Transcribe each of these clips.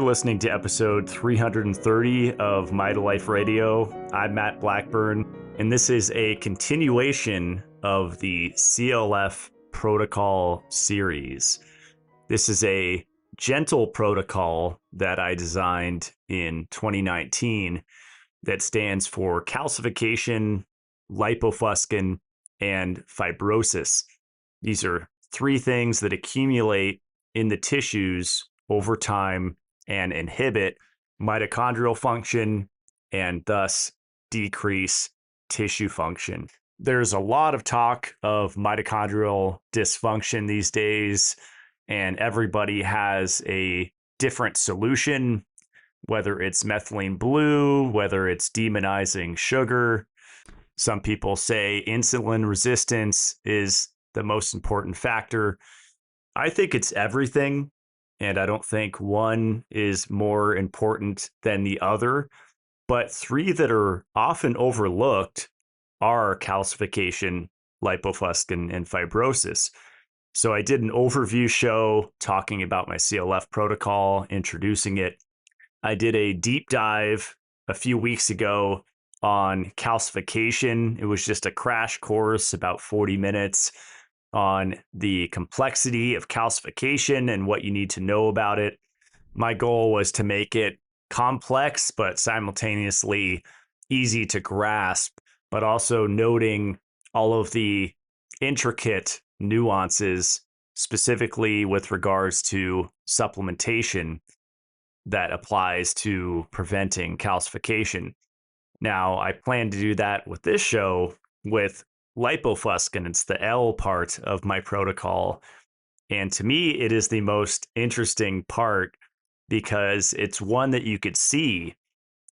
listening to episode 330 of My to Life Radio. I'm Matt Blackburn, and this is a continuation of the CLF protocol series. This is a gentle protocol that I designed in 2019 that stands for calcification, Lipofuscin, and fibrosis. These are three things that accumulate in the tissues over time and inhibit mitochondrial function and thus decrease tissue function. There's a lot of talk of mitochondrial dysfunction these days, and everybody has a different solution, whether it's methylene blue, whether it's demonizing sugar. Some people say insulin resistance is the most important factor. I think it's everything. And I don't think one is more important than the other. But three that are often overlooked are calcification, Lipofuscin, and fibrosis. So I did an overview show talking about my CLF protocol, introducing it. I did a deep dive a few weeks ago on calcification. It was just a crash course, about 40 minutes, on the complexity of calcification and what you need to know about it. My goal was to make it complex, but simultaneously easy to grasp, but also noting all of the intricate nuances, specifically with regards to supplementation that applies to preventing calcification. Now, I plan to do that with this show with Lipofuscin. It's the L part of my protocol. And to me, it is the most interesting part because it's one that you could see.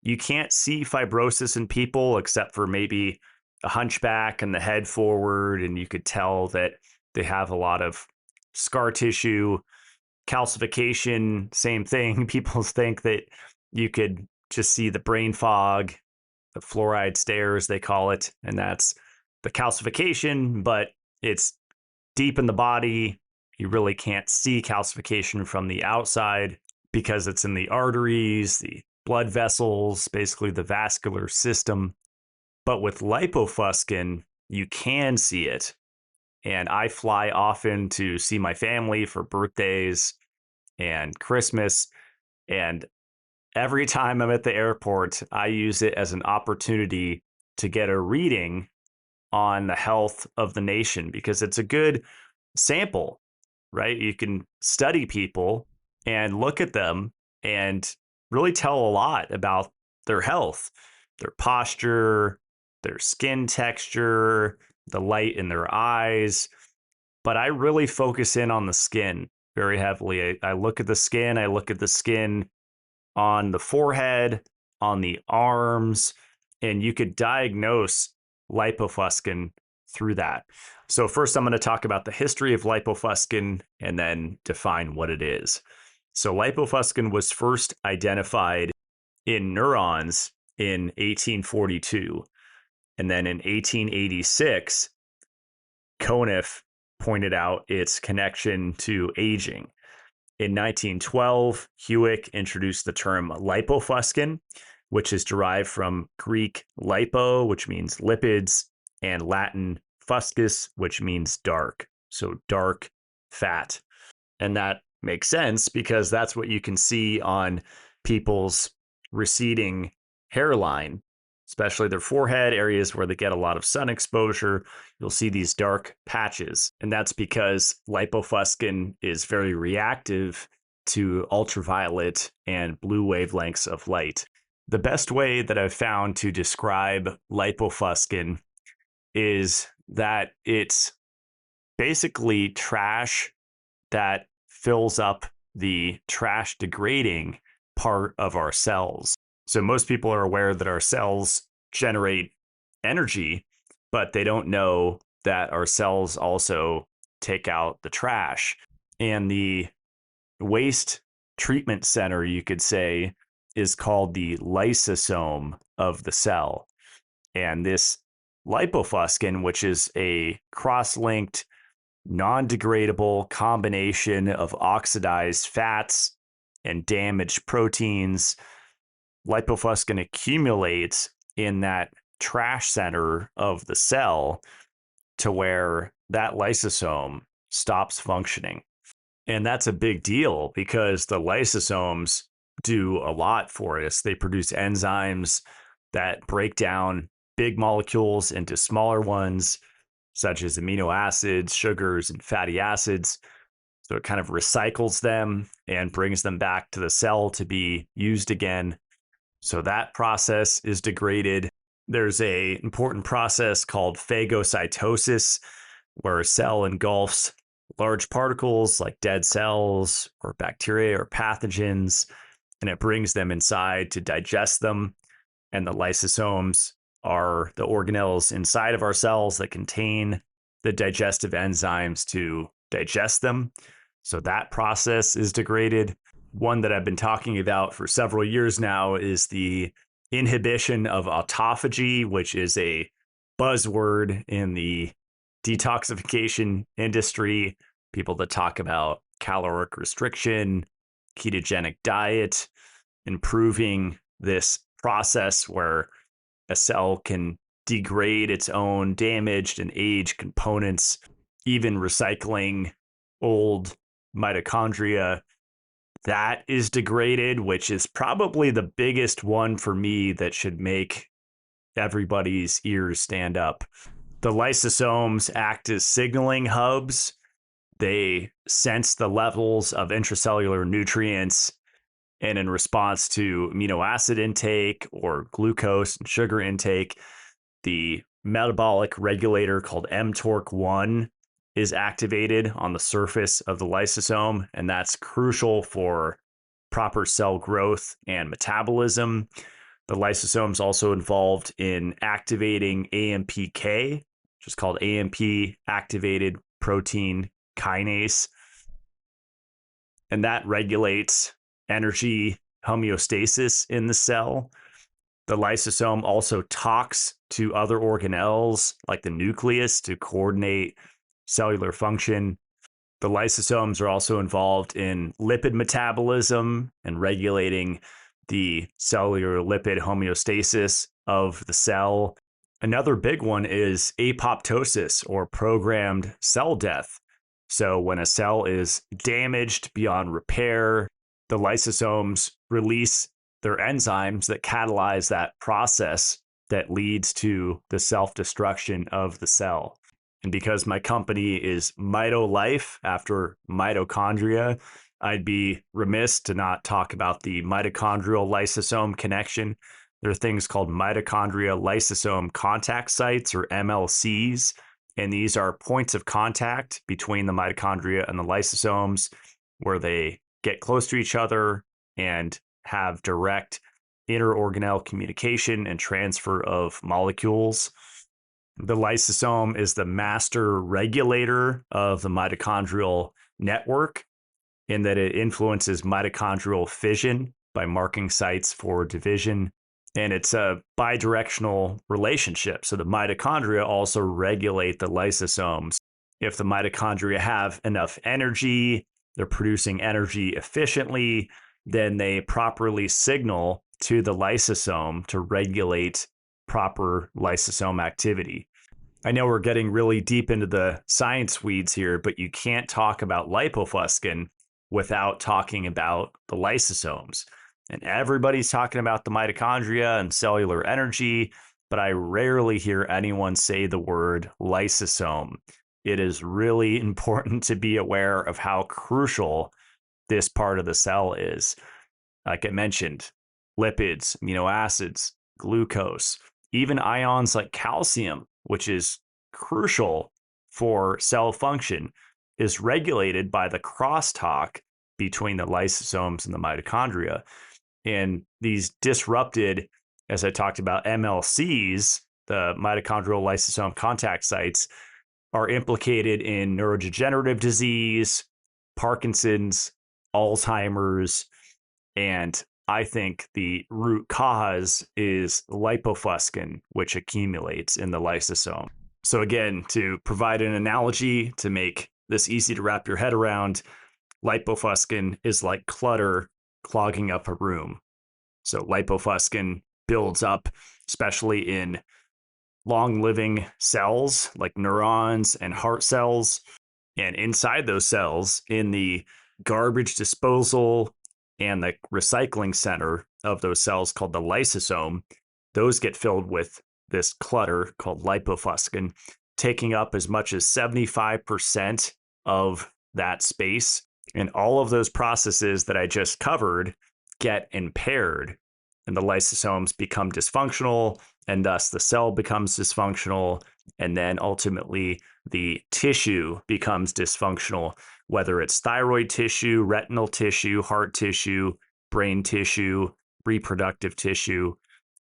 You can't see fibrosis in people except for maybe a hunchback and the head forward. And you could tell that they have a lot of scar tissue. Calcification, same thing. People think that you could just see the brain fog, the fluoride stares, they call it. And that's the calcification, but it's deep in the body. You really can't see calcification from the outside because it's in the arteries, the blood vessels, basically the vascular system. But with Lipofuscin, you can see it. And I fly often to see my family for birthdays and Christmas. And every time I'm at the airport, I use it as an opportunity to get a reading on the health of the nation because it's a good sample, right? You can study people and look at them and really tell a lot about their health, their posture, their skin texture, the light in their eyes. But I really focus in on the skin very heavily. I look at the skin. I look at the skin on the forehead, on the arms, and you could diagnose Lipofuscin through that. So first, I'm going to talk about the history of Lipofuscin and then define what it is. So Lipofuscin was first identified in neurons in 1842. And then in 1886, Conniff pointed out its connection to aging. In 1912, Hewick introduced the term Lipofuscin, which is derived from Greek lipo, which means lipids, and Latin fuscus, which means dark. So dark fat. And that makes sense because that's what you can see on people's receding hairline, especially their forehead, areas where they get a lot of sun exposure. You'll see these dark patches. And that's because Lipofuscin is very reactive to ultraviolet and blue wavelengths of light. The best way that I've found to describe Lipofuscin is that it's basically trash that fills up the trash degrading part of our cells. So most people are aware that our cells generate energy, but they don't know that our cells also take out the trash. And the waste treatment center, you could say, is called the lysosome of the cell. And this Lipofuscin, which is a cross-linked, non-degradable combination of oxidized fats and damaged proteins, lipofuscin accumulates in that trash center of the cell to where that lysosome stops functioning. And that's a big deal because the lysosomes do a lot for us. They produce enzymes that break down big molecules into smaller ones, such as amino acids, sugars, and fatty acids. So it kind of recycles them and brings them back to the cell to be used again. So that process is degraded. There's an important process called phagocytosis, where a cell engulfs large particles like dead cells or bacteria or pathogens, and it brings them inside to digest them. And the lysosomes are the organelles inside of our cells that contain the digestive enzymes to digest them. So that process is degraded. One that I've been talking about for several years now is the inhibition of autophagy, which is a buzzword in the detoxification industry. People that talk about caloric restriction, ketogenic diet, improving this process where a cell can degrade its own damaged and aged components, even recycling old mitochondria. That is degraded, which is probably the biggest one for me that should make everybody's ears stand up. The lysosomes act as signaling hubs. They sense the levels of intracellular nutrients, and in response to amino acid intake or glucose and sugar intake, the metabolic regulator called mTORC1 is activated on the surface of the lysosome, and that's crucial for proper cell growth and metabolism. The lysosome is also involved in activating AMPK, which is called AMP activated protein kinase, and that regulates energy homeostasis in the cell. The lysosome also talks to other organelles like the nucleus to coordinate cellular function. The lysosomes are also involved in lipid metabolism and regulating the cellular lipid homeostasis of the cell. Another big one is apoptosis, or programmed cell death. So when a cell is damaged beyond repair, the lysosomes release their enzymes that catalyze that process that leads to the self-destruction of the cell. And because my company is MitoLife after mitochondria, I'd be remiss to not talk about the mitochondrial lysosome connection. There are things called mitochondria lysosome contact sites, or MLCs, and these are points of contact between the mitochondria and the lysosomes where they get close to each other and have direct interorganelle communication and transfer of molecules. The lysosome is the master regulator of the mitochondrial network in that it influences mitochondrial fission by marking sites for division. And it's a bidirectional relationship. So the mitochondria also regulate the lysosomes. If the mitochondria have enough energy, they're producing energy efficiently, then they properly signal to the lysosome to regulate proper lysosome activity. I know we're getting really deep into the science weeds here, but you can't talk about lipofuscin without talking about the lysosomes. And everybody's talking about the mitochondria and cellular energy, but I rarely hear anyone say the word lysosome. It is really important to be aware of how crucial this part of the cell is. Like I mentioned, lipids, amino acids, glucose, even ions like calcium, which is crucial for cell function, is regulated by the crosstalk between the lysosomes and the mitochondria. And these disrupted, as I talked about, MLCs, the mitochondrial lysosome contact sites, are implicated in neurodegenerative disease, Parkinson's, Alzheimer's, and I think the root cause is lipofuscin, which accumulates in the lysosome. So again, to provide an analogy to make this easy to wrap your head around, lipofuscin is like clutter clogging up a room. So lipofuscin builds up, especially in long living cells like neurons and heart cells. And inside those cells, in the garbage disposal and the recycling center of those cells called the lysosome, those get filled with this clutter called lipofuscin, taking up as much as 75% of that space. And all of those processes that I just covered get impaired, and the lysosomes become dysfunctional, and thus the cell becomes dysfunctional. And then ultimately, the tissue becomes dysfunctional, whether it's thyroid tissue, retinal tissue, heart tissue, brain tissue, reproductive tissue.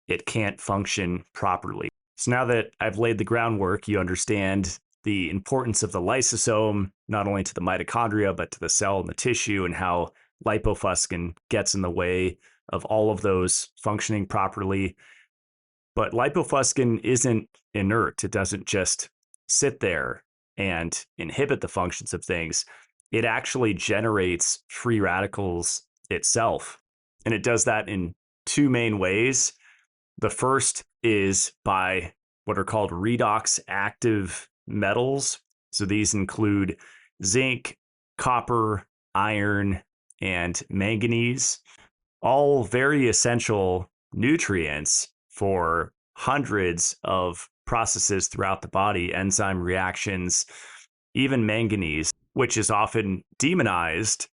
It can't function properly. So now that I've laid the groundwork, you understand the importance of the lysosome, not only to the mitochondria, but to the cell and the tissue, and how lipofuscin gets in the way of all of those functioning properly. But lipofuscin isn't inert. It doesn't just sit there and inhibit the functions of things. It actually generates free radicals itself. And it does that in two main ways. The first is by what are called redox-active metals. So these include zinc, copper, iron, and manganese, all very essential nutrients for hundreds of processes throughout the body, enzyme reactions, even manganese, which is often demonized,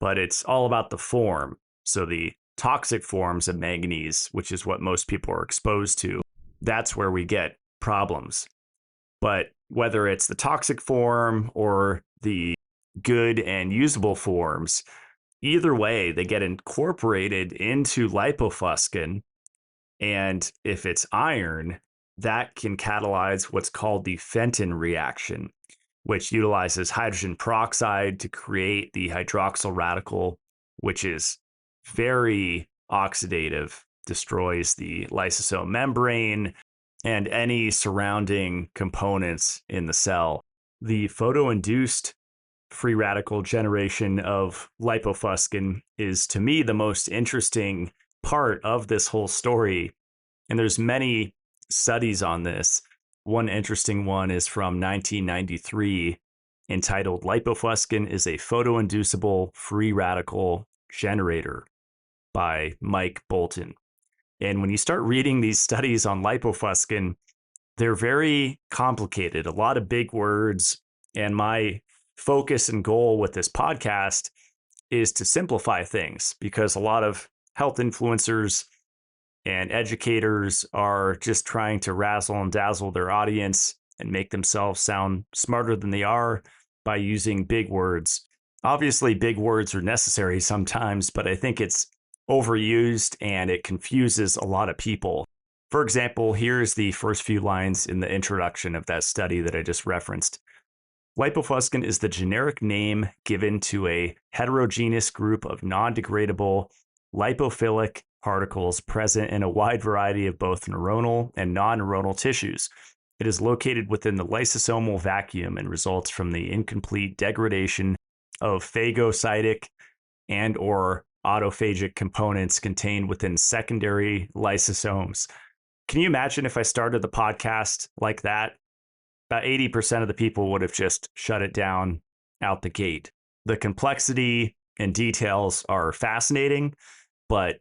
but it's all about the form. So the toxic forms of manganese, which is what most people are exposed to, that's where we get problems. But whether it's the toxic form or the good and usable forms, either way, they get incorporated into lipofuscin. And if it's iron, that can catalyze what's called the Fenton reaction, which utilizes hydrogen peroxide to create the hydroxyl radical, which is very oxidative, destroys the lysosome membrane and any surrounding components in the cell. The photoinduced free radical generation of lipofuscin is, to me, the most interesting part of this whole story. And there's many studies on this. One interesting one is from 1993, entitled "Lipofuscin is a Photoinducible Free Radical Generator" by Mike Bolton. And when you start reading these studies on lipofuscin, they're very complicated, a lot of big words. And my focus and goal with this podcast is to simplify things, because a lot of health influencers and educators are just trying to razzle and dazzle their audience and make themselves sound smarter than they are by using big words. Obviously, big words are necessary sometimes, but I think it's overused and it confuses a lot of people. For example, here's the first few lines in the introduction of that study that I just referenced. Lipofuscin is the generic name given to a heterogeneous group of non-degradable lipophilic particles present in a wide variety of both neuronal and non-neuronal tissues. It is located within the lysosomal vacuum and results from the incomplete degradation of phagocytic and or autophagic components contained within secondary lysosomes. Can you imagine if I started the podcast like that? About 80% of the people would have just shut it down out the gate. The complexity and details are fascinating, but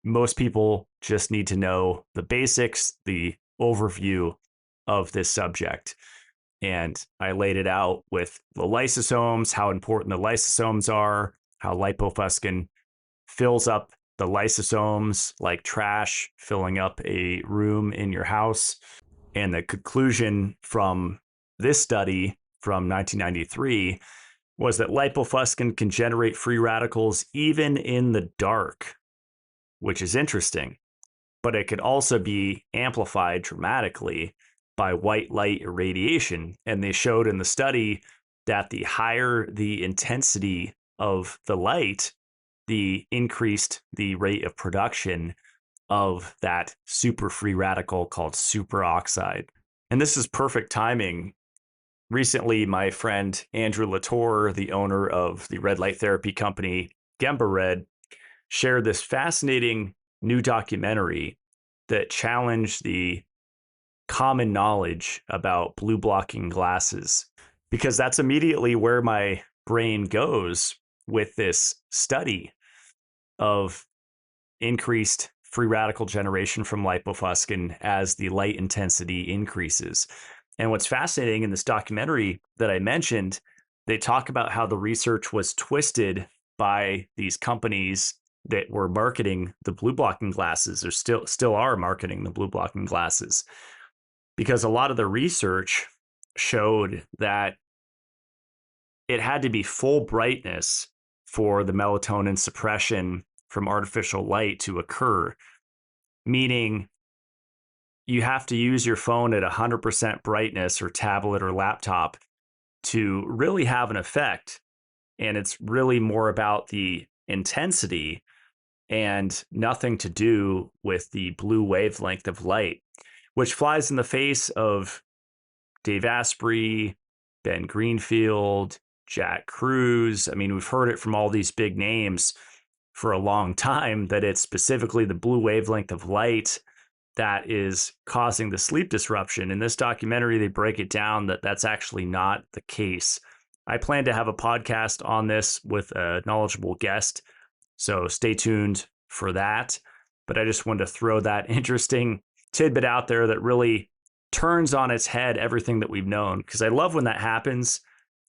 most people just need to know the basics, the overview of this subject. And I laid it out with the lysosomes, how important the lysosomes are, how lipofuscin fills up the lysosomes like trash, filling up a room in your house. And the conclusion from this study from 1993 was that lipofuscin can generate free radicals even in the dark, which is interesting. But it could also be amplified dramatically by white light irradiation. And they showed in the study that the higher the intensity of the light, the increased the rate of production of that super free radical called superoxide. And this is perfect timing. Recently, my friend Andrew Latour, the owner of the red light therapy company Gemba Red, shared this fascinating new documentary that challenged the common knowledge about blue blocking glasses, because that's immediately where my brain goes with this study of increased free radical generation from lipofuscin as the light intensity increases. And what's fascinating in this documentary that I mentioned, they talk about how the research was twisted by these companies that were marketing the blue blocking glasses, or still are marketing the blue blocking glasses, because a lot of the research showed that it had to be full brightness for the melatonin suppression from artificial light to occur, meaning you have to use your phone at 100% brightness, or tablet or laptop, to really have an effect. And it's really more about the intensity and nothing to do with the blue wavelength of light, which flies in the face of Dave Asprey, Ben Greenfield, Jack Kruse. I mean, we've heard it from all these big names for a long time that it's specifically the blue wavelength of light that is causing the sleep disruption. In this documentary, they break it down that that's actually not the case. I plan to have a podcast on this with a knowledgeable guest, so stay tuned for that. But I just wanted to throw that interesting tidbit out there that really turns on its head everything that we've known, because I love when that happens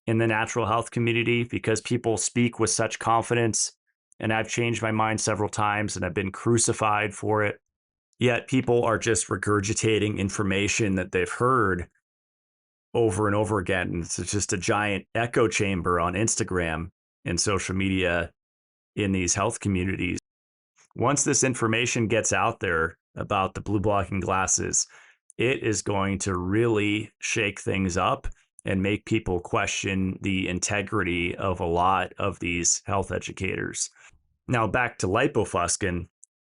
in the natural health community, because people speak with such confidence, and I've changed my mind several times and I've been crucified for it. Yet people are just regurgitating information that they've heard over and over again. It's just a giant echo chamber on Instagram and social media in these health communities. Once this information gets out there about the blue blocking glasses, it is going to really shake things up and make people question the integrity of a lot of these health educators. Now, back to Lipofuscin.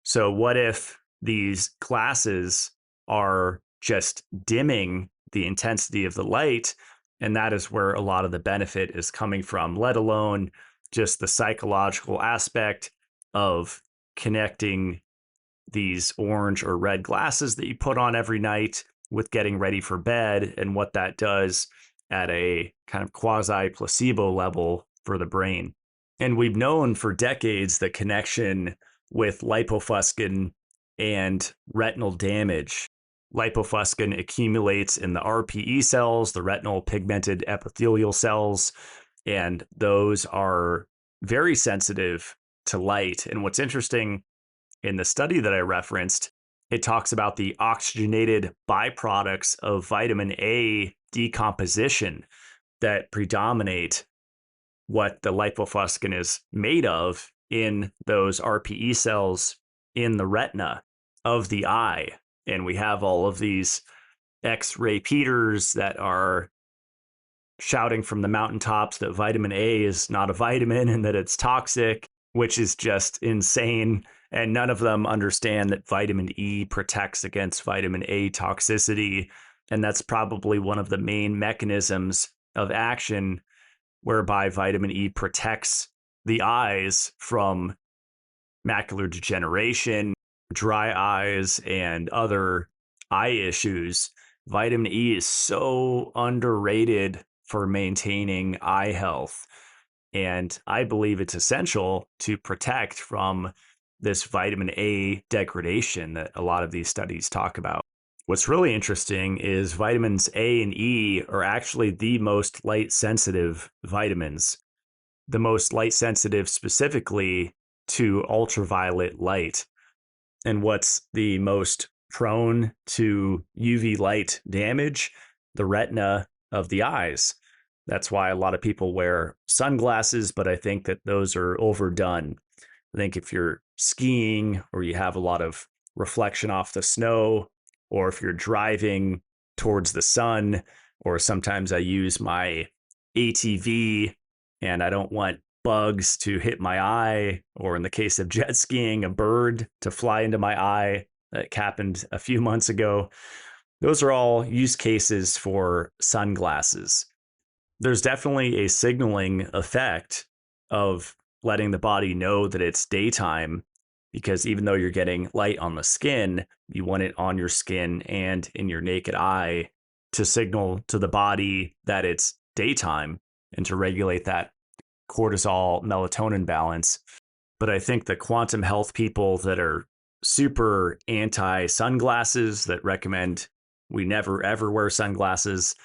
So what if these glasses are just dimming the intensity of the light? And that is where a lot of the benefit is coming from, let alone just the psychological aspect of connecting these orange or red glasses that you put on every night with getting ready for bed, and what that does at a kind of quasi placebo level for the brain. And we've known for decades the connection with lipofuscin and retinal damage. Lipofuscin accumulates in the RPE cells, the retinal pigmented epithelial cells, and those are very sensitive to light. And what's interesting, in the study that I referenced, it talks about the oxygenated byproducts of vitamin A decomposition that predominate what the lipofuscin is made of in those RPE cells in the retina of the eye. And we have all of these X-ray repeaters that are shouting from the mountaintops that vitamin A is not a vitamin and that it's toxic, which is just insane. And none of them understand that vitamin E protects against vitamin A toxicity. And that's probably one of the main mechanisms of action whereby vitamin E protects the eyes from macular degeneration, dry eyes, and other eye issues. Vitamin E is so underrated for maintaining eye health. And I believe it's essential to protect from this vitamin A degradation that a lot of these studies talk about. What's really interesting is vitamins A and E are actually the most light sensitive vitamins, the most light sensitive specifically to ultraviolet light. And what's the most prone to UV light damage? The retina of the eyes. That's why a lot of people wear sunglasses, but I think that those are overdone. I think if you're skiing or you have a lot of reflection off the snow, or if you're driving towards the sun, or sometimes I use my ATV and I don't want bugs to hit my eye, or in the case of jet skiing, a bird to fly into my eye. That happened a few months ago. Those are all use cases for sunglasses. There's definitely a signaling effect of letting the body know that it's daytime, because even though you're getting light on the skin, you want it on your skin and in your naked eye to signal to the body that it's daytime and to regulate that cortisol melatonin balance. But I think the quantum health people that are super anti sunglasses, that recommend we never ever wear sunglasses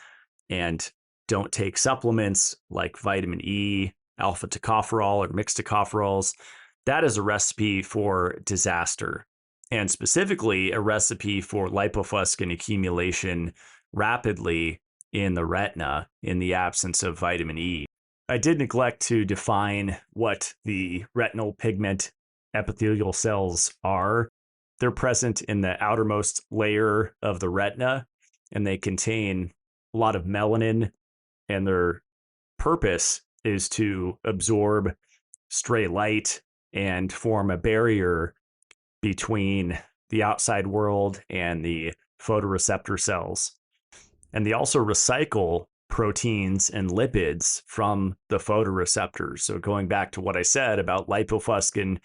and don't take supplements like vitamin E, alpha tocopherol, or mixed tocopherols, that is a recipe for disaster. And specifically, a recipe for lipofuscin accumulation rapidly in the retina in the absence of vitamin E. I did neglect to define what the retinal pigment epithelial cells are. They're present in the outermost layer of the retina, and they contain a lot of melanin, and their purpose is to absorb stray light and form a barrier between the outside world and the photoreceptor cells. And they also recycle proteins and lipids from the photoreceptors. So going back to what I said about lipofuscin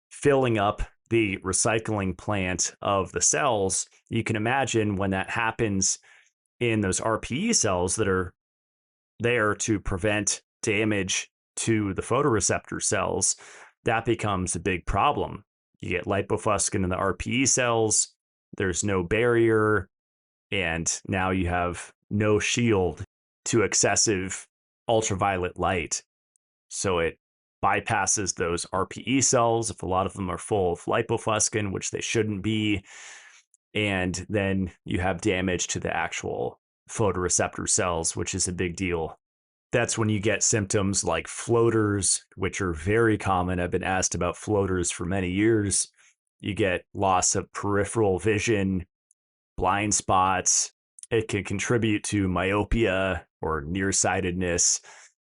filling up the recycling plant of the cells, you can imagine when that happens in those RPE cells that are there to prevent damage to the photoreceptor cells, that becomes a big problem. You get lipofuscin in the RPE cells, there's no barrier, and now you have no shield to excessive ultraviolet light. So it bypasses those RPE cells if a lot of them are full of lipofuscin, which they shouldn't be. And then you have damage to the actual photoreceptor cells, which is a big deal. That's when you get symptoms like floaters, which are very common. I've been asked about floaters for many years. You get loss of peripheral vision, blind spots. It can contribute to myopia or nearsightedness.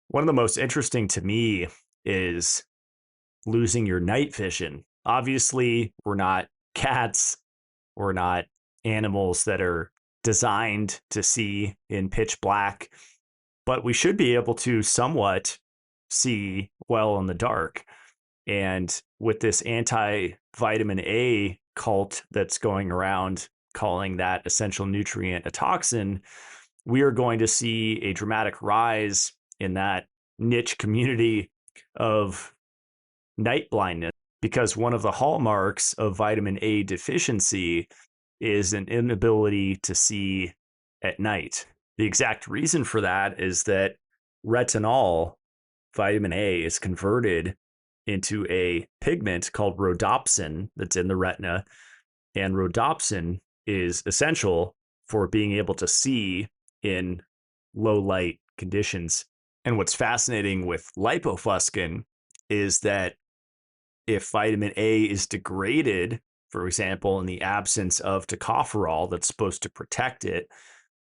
One of the most interesting to me is losing your night vision. Obviously, we're not cats. We're not animals that are designed to see in pitch black, but we should be able to somewhat see well in the dark. And with this anti-vitamin A cult that's going around calling that essential nutrient a toxin, we are going to see a dramatic rise in that niche community of night blindness, because one of the hallmarks of vitamin A deficiency is an inability to see at night. The exact reason for that is that retinol, vitamin A, is converted into a pigment called rhodopsin that's in the retina, and rhodopsin is essential for being able to see in low light conditions. And what's fascinating with lipofuscin is that if vitamin A is degraded, for example, in the absence of tocopherol that's supposed to protect it,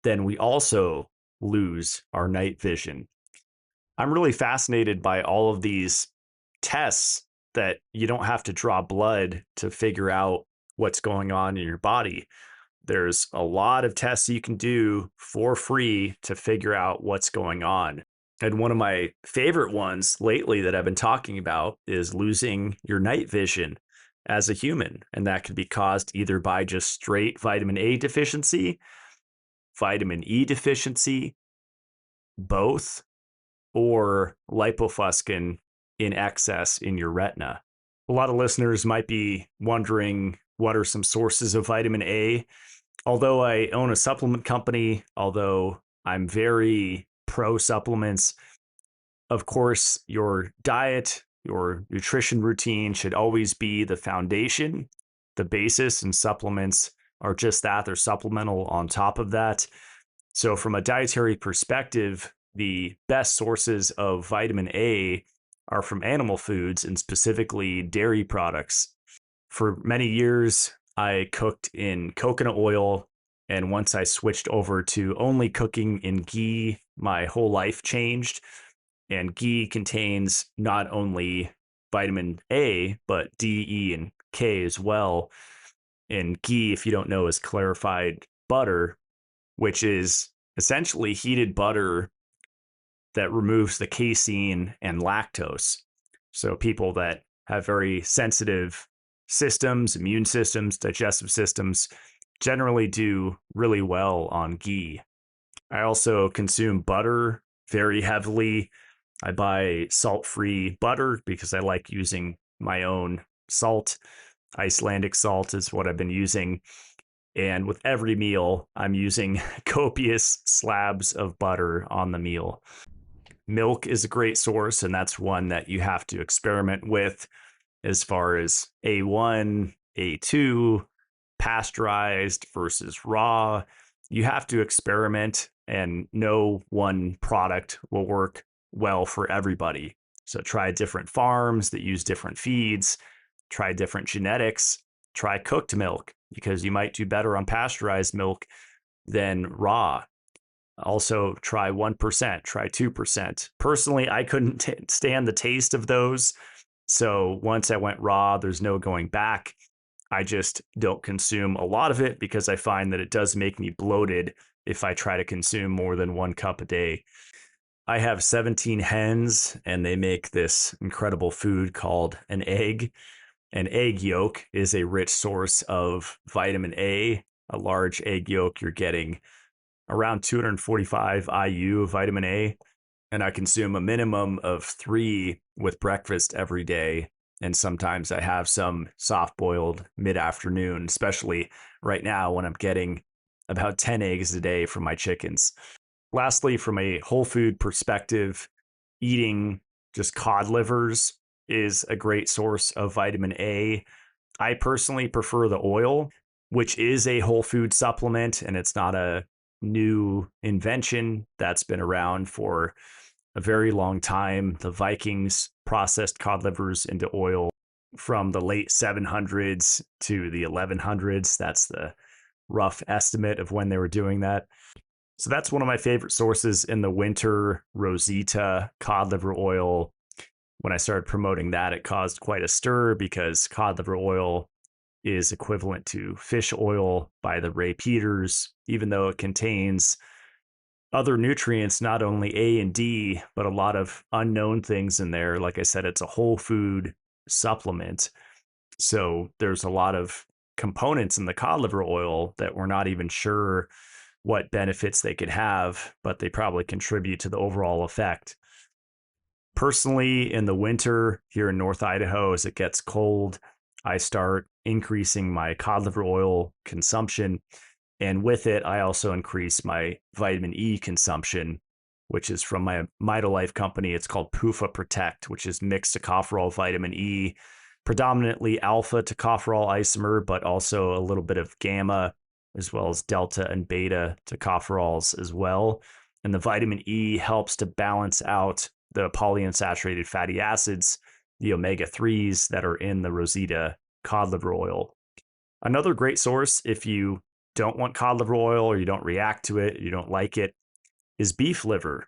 then we also lose our night vision. I'm really fascinated by all of these tests that you don't have to draw blood to figure out what's going on in your body. There's a lot of tests you can do for free to figure out what's going on. And one of my favorite ones lately that I've been talking about is losing your night vision as a human. And that could be caused either by just straight vitamin A deficiency, vitamin E deficiency, both, or lipofuscin in excess in your retina. A lot of listeners might be wondering, what are some sources of vitamin A? Although I own a supplement company, although I'm very pro supplements, of course, your diet, your nutrition routine should always be the foundation, the basis, and supplements are just that. They're supplemental on top of that. So from a dietary perspective, the best sources of vitamin A are from animal foods, and specifically dairy products. For many years, I cooked in coconut oil, and once I switched over to only cooking in ghee, my whole life changed. And ghee contains not only vitamin A, but D, E, and K as well. And ghee, if you don't know, is clarified butter, which is essentially heated butter that removes the casein and lactose. So people that have very sensitive systems, immune systems, digestive systems, generally do really well on ghee. I also consume butter very heavily. I buy salt-free butter because I like using my own salt. Icelandic salt is what I've been using. And with every meal, I'm using copious slabs of butter on the meal. Milk is a great source, and that's one that you have to experiment with as far as A1, A2, pasteurized versus raw. You have to experiment, and no one product will work well for everybody. So try different farms that use different feeds, try different genetics, try cooked milk because you might do better on pasteurized milk than raw. Also, try 1%, try 2%. Personally, I couldn't stand the taste of those. So once I went raw, there's no going back. I just don't consume a lot of it because I find that it does make me bloated if I try to consume more than 1 cup a day. I have 17 hens and they make this incredible food called an egg. An egg yolk is a rich source of vitamin A. A large egg yolk, you're getting around 245 IU of vitamin A. And I consume a minimum of 3 with breakfast every day. And sometimes I have some soft boiled mid afternoon, especially right now when I'm getting about 10 eggs a day from my chickens. Lastly, from a whole food perspective, eating just cod livers is a great source of vitamin A. I personally prefer the oil, which is a whole food supplement, and it's not a new invention that's been around for a very long time. The Vikings processed cod livers into oil from the late 700s to the 1100s. That's the rough estimate of when they were doing that. So that's one of my favorite sources in the winter. Rosita cod liver oil. When I started promoting that, it caused quite a stir because cod liver oil is equivalent to fish oil by the Ray Peters, even though it contains other nutrients, not only A and D, but a lot of unknown things in there. Like I said, it's a whole food supplement. So there's a lot of components in the cod liver oil that we're not even sure what benefits they could have, but they probably contribute to the overall effect. Personally, in the winter here in North Idaho, as it gets cold, I start increasing my cod liver oil consumption. And with it, I also increase my vitamin E consumption, which is from my MitoLife company. It's called PUFA Protect, which is mixed tocopherol vitamin E, predominantly alpha tocopherol isomer, but also a little bit of gamma, as well as delta and beta tocopherols as well. And the vitamin E helps to balance out the polyunsaturated fatty acids, the omega-3s that are in the Rosita cod liver oil. Another great source, if you don't want cod liver oil or you don't react to it, you don't like it, is beef liver.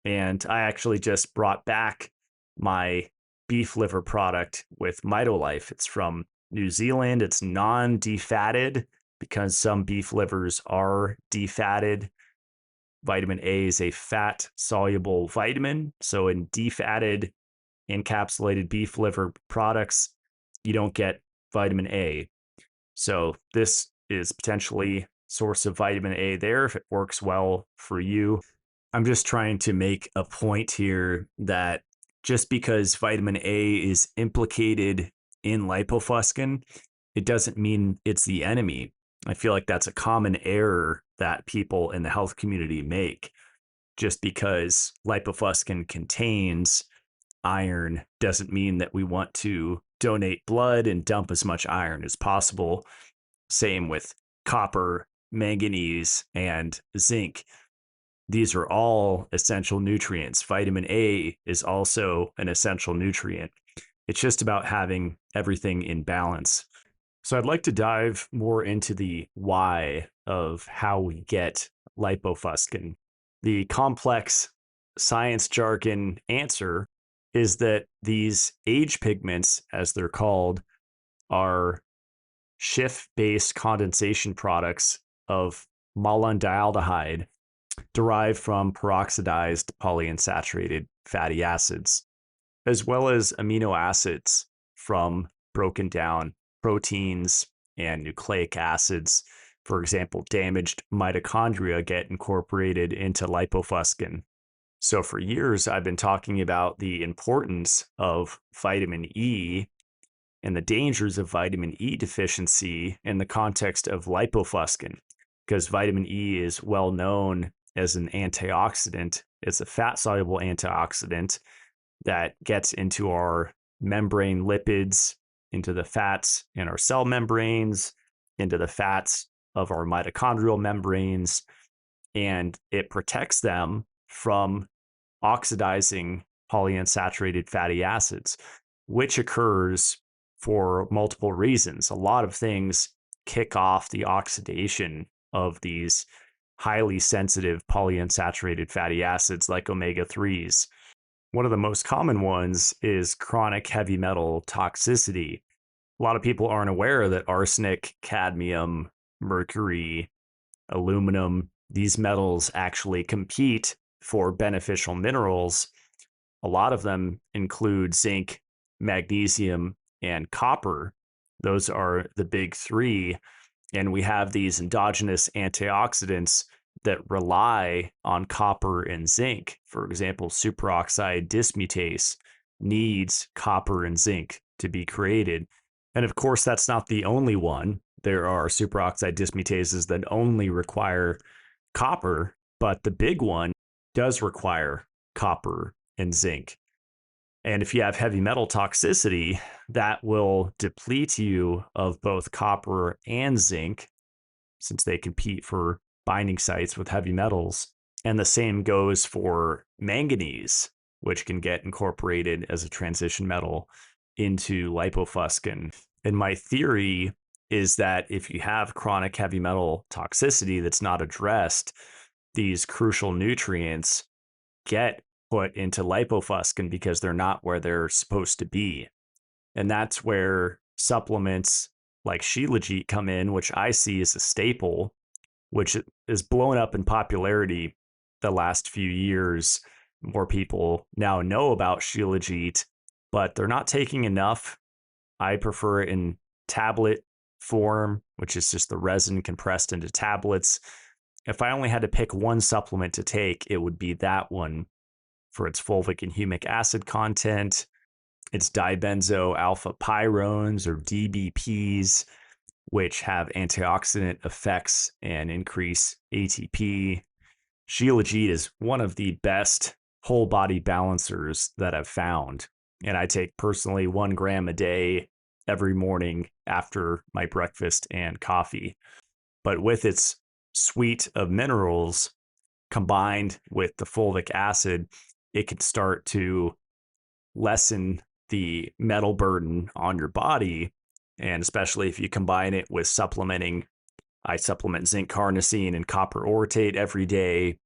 And I actually just brought back my beef liver product with MitoLife. It's from New Zealand. It's non-defatted because some beef livers are defatted. Vitamin A is a fat soluble vitamin. So in defatted encapsulated beef liver products, you don't get vitamin A. So this is potentially source of vitamin A there if it works well for you. I'm just trying to make a point here that just because vitamin A is implicated in lipofuscin, it doesn't mean it's the enemy. I feel like that's a common error that people in the health community make. Just because lipofuscin contains iron doesn't mean that we want to donate blood and dump as much iron as possible. Same with copper, manganese, and zinc. These are all essential nutrients. Vitamin A is also an essential nutrient. It's just about having everything in balance. So I'd like to dive more into the why of how we get lipofuscin. The complex science jargon answer is that these age pigments, as they're called, are Schiff-based condensation products of malondialdehyde derived from peroxidized polyunsaturated fatty acids. as well as amino acids from broken down proteins and nucleic acids. For example, damaged mitochondria get incorporated into lipofuscin. So for years, I've been talking about the importance of vitamin E and the dangers of vitamin E deficiency in the context of lipofuscin, because vitamin E is well known as an antioxidant. It's a fat soluble antioxidant that gets into our membrane lipids, into the fats in our cell membranes, into the fats of our mitochondrial membranes, and it protects them from oxidizing polyunsaturated fatty acids, which occurs for multiple reasons. A lot of things kick off the oxidation of these highly sensitive polyunsaturated fatty acids like omega 3s. One of the most common ones is chronic heavy metal toxicity. A lot of people aren't aware that arsenic, cadmium, mercury, aluminum, these metals actually compete for beneficial minerals. A lot of them include zinc, magnesium, and copper. Those are the big three. And we have these endogenous antioxidants that rely on copper and zinc. For example, superoxide dismutase needs copper and zinc to be created. And of course, that's not the only one. There are superoxide dismutases that only require copper, but the big one does require copper and zinc. And if you have heavy metal toxicity, that will deplete you of both copper and zinc, since they compete for binding sites with heavy metals. And the same goes for manganese, which can get incorporated as a transition metal into lipofuscin. And my theory is that if you have chronic heavy metal toxicity that's not addressed, these crucial nutrients get put into lipofuscin because they're not where they're supposed to be. And that's where supplements like Shilajit come in, which I see as a staple, which is blown up in popularity the last few years. More people now know about Shilajit, but they're not taking enough. I prefer it in tablet form, which is just the resin compressed into tablets. If I only had to pick one supplement to take, it would be that one for its fulvic and humic acid content, its dibenzo alpha pyrones or DBPs, which have antioxidant effects and increase ATP. Shilajit is one of the best whole body balancers that I've found. And I take personally 1 gram a day every morning after my breakfast and coffee. But with its suite of minerals combined with the fulvic acid, it can start to lessen the metal burden on your body. And especially if you combine it with supplementing, I supplement zinc carnosine and copper orotate every day,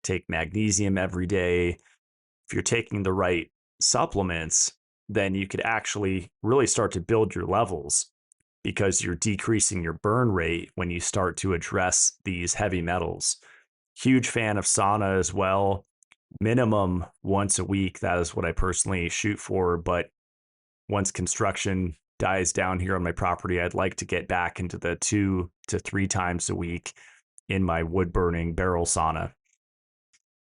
take magnesium every day. If you're taking the right supplements, then you could actually really start to build your levels because you're decreasing your burn rate when you start to address these heavy metals. Huge fan of sauna as well. Minimum once a week. That is what I personally shoot for. But once construction dies down here on my property, I'd like to get back into the 2 to 3 times a week in my wood burning barrel sauna.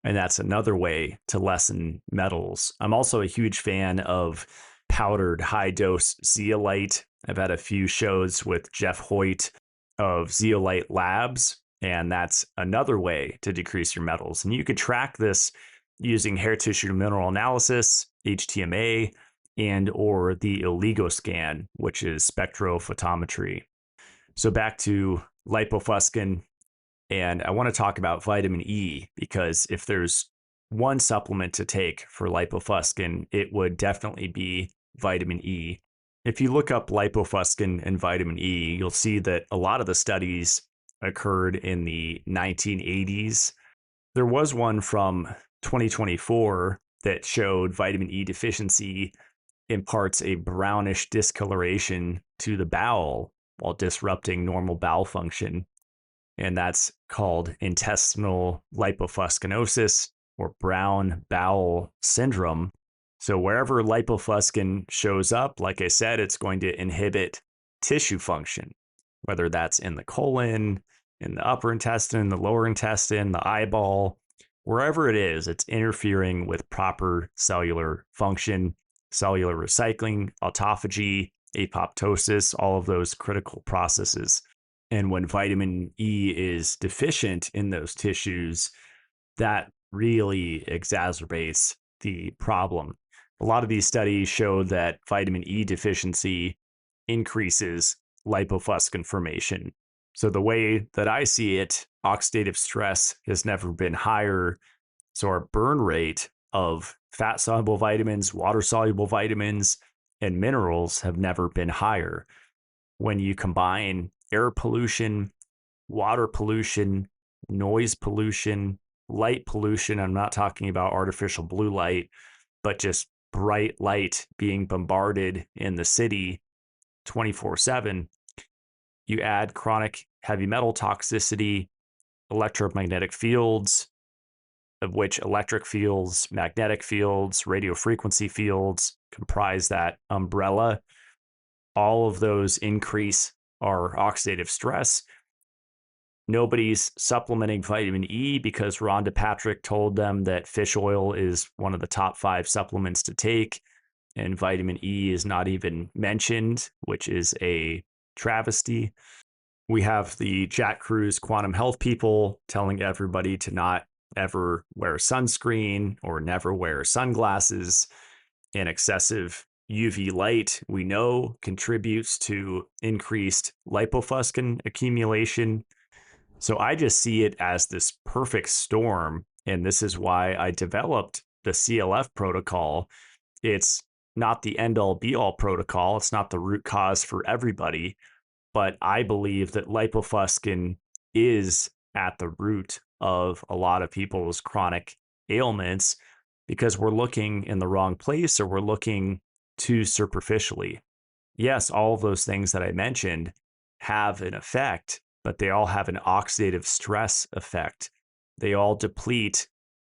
And that's another way to lessen metals. I'm also a huge fan of powdered high dose zeolite. I've had a few shows with Jeff Hoyt of Zeolite Labs, and that's another way to decrease your metals. And you could track this using hair tissue mineral analysis, HTMA, and or the oligoscan, which is spectrophotometry. So back to lipofuscin, and I want to talk about vitamin E, because if there's one supplement to take for lipofuscin, it would definitely be vitamin E. If you look up lipofuscin and vitamin E, you'll see that a lot of the studies occurred in the 1980s. There was one from 2024 that showed vitamin E deficiency imparts a brownish discoloration to the bowel while disrupting normal bowel function. And that's called intestinal lipofuscinosis or brown bowel syndrome. So wherever lipofuscin shows up, like I said, it's going to inhibit tissue function, whether that's in the colon, in the upper intestine, the lower intestine, the eyeball, wherever it is, it's interfering with proper cellular function, cellular recycling, autophagy, apoptosis, all of those critical processes. And when vitamin E is deficient in those tissues, that really exacerbates the problem. A lot of these studies show that vitamin E deficiency increases lipofuscin formation. So, the way that I see it, oxidative stress has never been higher. So, our burn rate of fat soluble vitamins, water soluble vitamins, and minerals have never been higher. When you combine air pollution, water pollution, noise pollution, light pollution, I'm not talking about artificial blue light, but just bright light being bombarded in the city 24/7, you add chronic heavy metal toxicity, electromagnetic fields, of which electric fields, magnetic fields, radio frequency fields comprise that umbrella. All of those increase our oxidative stress. Nobody's supplementing vitamin E because Rhonda Patrick told them that fish oil is one of the top 5 supplements to take, and vitamin E is not even mentioned, which is a travesty. We have the Jack Cruz quantum health people telling everybody to not ever wear sunscreen or never wear sunglasses. And excessive UV light, we know, contributes to increased lipofuscin accumulation. So I just see it as this perfect storm. And this is why I developed the CLF protocol. It's not the end all be all protocol, it's not the root cause for everybody. But I believe that lipofuscin is at the root of a lot of people's chronic ailments because we're looking in the wrong place or we're looking too superficially. Yes, all of those things that I mentioned have an effect, but they all have an oxidative stress effect. They all deplete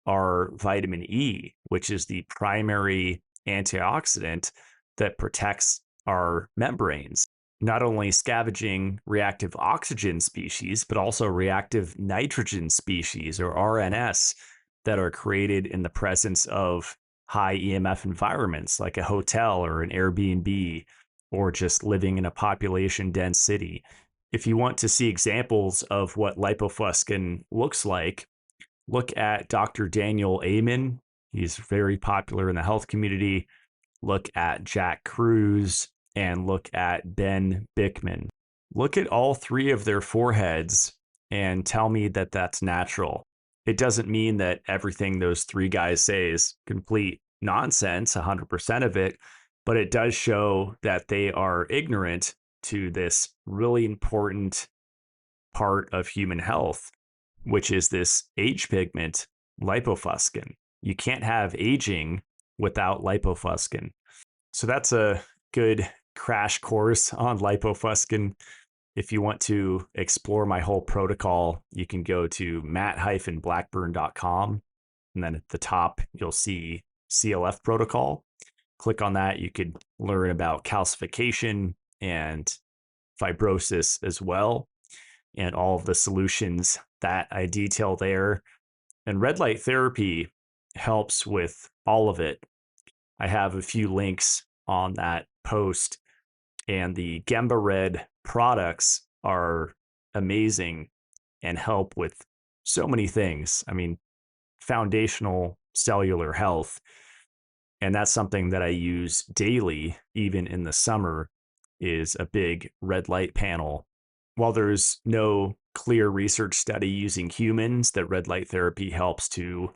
our vitamin E, which is the primary antioxidant that protects our membranes, not only scavenging reactive oxygen species, but also reactive nitrogen species or RNS that are created in the presence of high EMF environments like a hotel or an Airbnb or just living in a population dense city. If you want to see examples of what lipofuscin looks like, look at Dr. Daniel Amen. He's very popular in the health community. Look at Jack Cruz and look at Ben Bickman. Look at all 3 of their foreheads and tell me that that's natural. It doesn't mean that everything those 3 guys say is complete nonsense, 100% of it, but it does show that they are ignorant to this really important part of human health, which is this age pigment, lipofuscin. You can't have aging without lipofuscin. So that's a good crash course on lipofuscin. If you want to explore my whole protocol, you can go to matt-blackburn.com. And then at the top, you'll see CLF protocol. Click on that. You could learn about calcification and fibrosis as well, and all of the solutions that I detail there. And red light therapy helps with all of it. I have a few links on that post, and the Gemba Red products are amazing and help with so many things. I mean, foundational cellular health. And that's something that I use daily, even in the summer, is a big red light panel. While there's no clear research study using humans that red light therapy helps to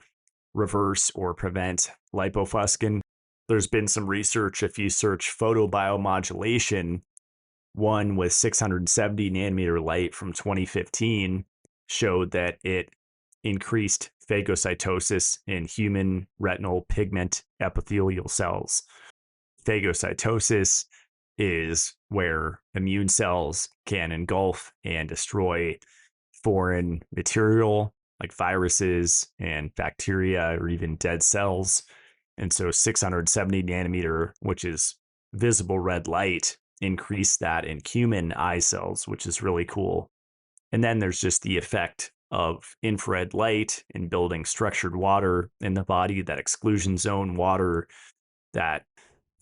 reverse or prevent lipofuscin, there's been some research. If you search photobiomodulation, one with 670 nanometer light from 2015 showed that it increased phagocytosis in human retinal pigment epithelial cells. Phagocytosis is where immune cells can engulf and destroy foreign material like viruses and bacteria or even dead cells. And so 670 nanometer, which is visible red light, increased that in human eye cells, which is really cool. And then there's just the effect of infrared light in building structured water in the body, that exclusion zone water that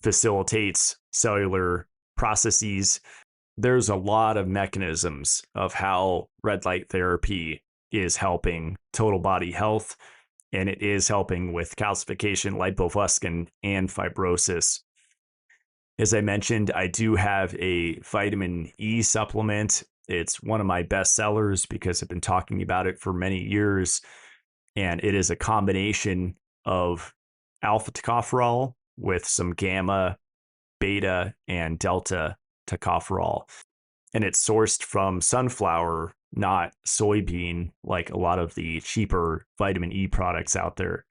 facilitates cellular processes. There's a lot of mechanisms of how red light therapy is helping total body health, and it is helping with calcification, lipofuscin, and fibrosis. As I mentioned, I do have a vitamin E supplement. It's one of my best sellers because I've been talking about it for many years, and it is a combination of alpha tocopherol with some gamma, beta, and delta tocopherol. And it's sourced from sunflower, not soybean, like a lot of the cheaper vitamin E products out there.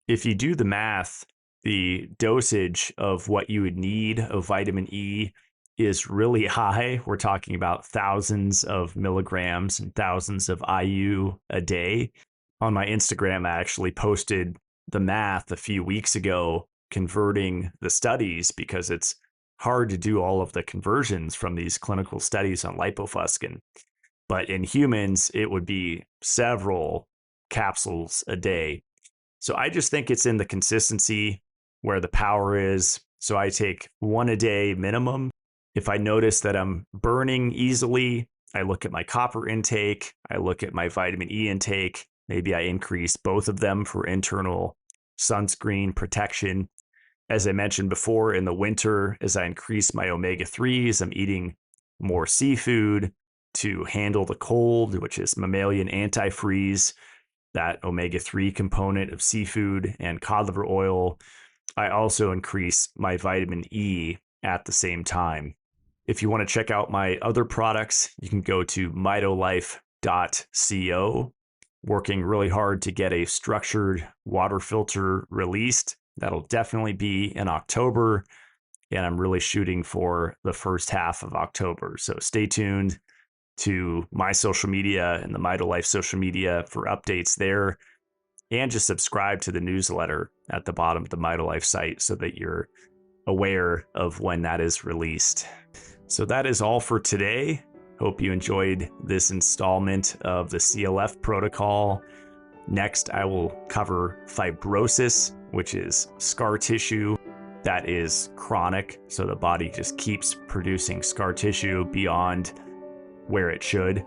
If you do the math, the dosage of what you would need of vitamin E is really high. We're talking about thousands of milligrams and thousands of IU a day. On my Instagram, I actually posted the math a few weeks ago, converting the studies, because it's hard to do all of the conversions from these clinical studies on lipofuscin. But in humans, it would be several capsules a day. So I just think it's in the consistency where the power is. So I take one a day minimum. If I notice that I'm burning easily, I look at my copper intake, I look at my vitamin E intake. Maybe I increase both of them for internal sunscreen protection. As I mentioned before, in the winter, as I increase my omega-3s, I'm eating more seafood to handle the cold, which is mammalian antifreeze, that omega-3 component of seafood and cod liver oil. I also increase my vitamin E at the same time. If you want to check out my other products, you can go to mitolife.co. Working really hard to get a structured water filter released. That'll definitely be in October, and I'm really shooting for the first half of October. So stay tuned to my social media and the MitoLife social media for updates there, and just subscribe to the newsletter at the bottom of the MitoLife site so that you're aware of when that is released. So that is all for today. Hope you enjoyed this installment of the CLF protocol. Next, I will cover fibrosis, which is scar tissue that is chronic. So the body just keeps producing scar tissue beyond where it should.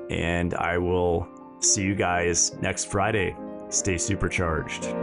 And I will see you guys next Friday. Stay supercharged.